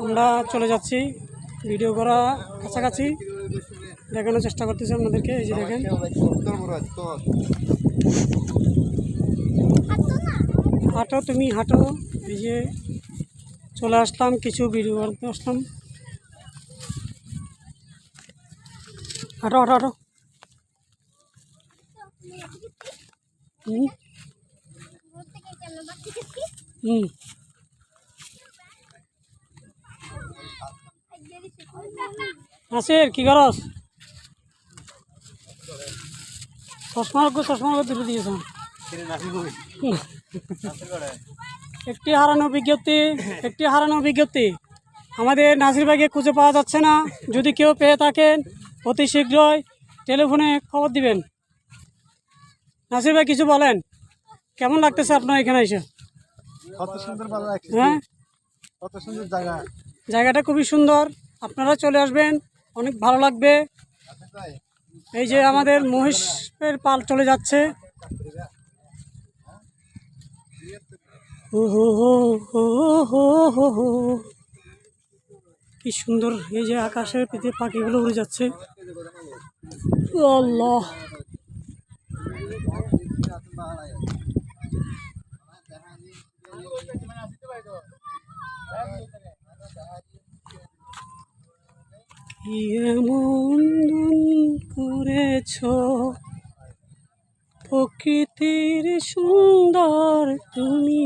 আমরা চলে যাচ্ছি ভিডিও করা কাছাকাছি দেখানোর চেষ্টা করতেছি আপনাদেরকে। এই যে দেখেন, হাঁটো তুমি হাঁটো। এই যে চলে আসলাম, কিছু ভিডিও করতে আসলাম। হাঁটো হাঁটো হাঁটো। হুম হুম নাসির কি করস? চশমা তুলে দিয়েছ। একটি হারানো বিজ্ঞপ্তি আমাদের নাসির ভাইকে খুঁজে পাওয়া যাচ্ছে না। যদি কেউ পেয়ে থাকেন অতি শীঘ্রই টেলিফোনে খবর দিবেন। নাসির ভাই কিছু বলেন, কেমন লাগতেছে আপনার এখানে এসে? কত সুন্দর, ভালো লাগছে। হ্যাঁ, কত সুন্দর জায়গা, জায়গাটা খুবই সুন্দর। আপনারা চলে আসবেন, অনেক ভালো লাগবে। এই যে আমাদের মহিষের পাল চলে যাচ্ছে। কি সুন্দর, এই যে আকাশের পিঠে পাখিগুলো উড়ে যাচ্ছে। আল্লাহ, কি এমন করেছ প্রকৃতির সুন্দর তুমি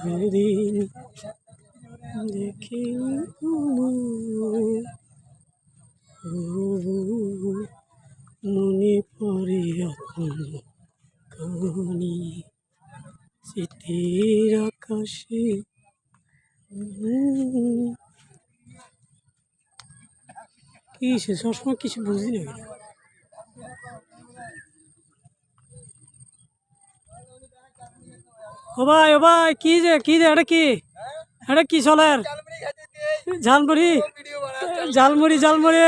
দুদিন দেখিনি মনে পড়ে এখন কানি স্মৃতির আকাশে। কি সে সবসময় কিছু বুঝি না। ও ভাই কি যে এটা কি চলে? ঝালমুড়ি ঝালমুড়ি ঝালমুড়ি।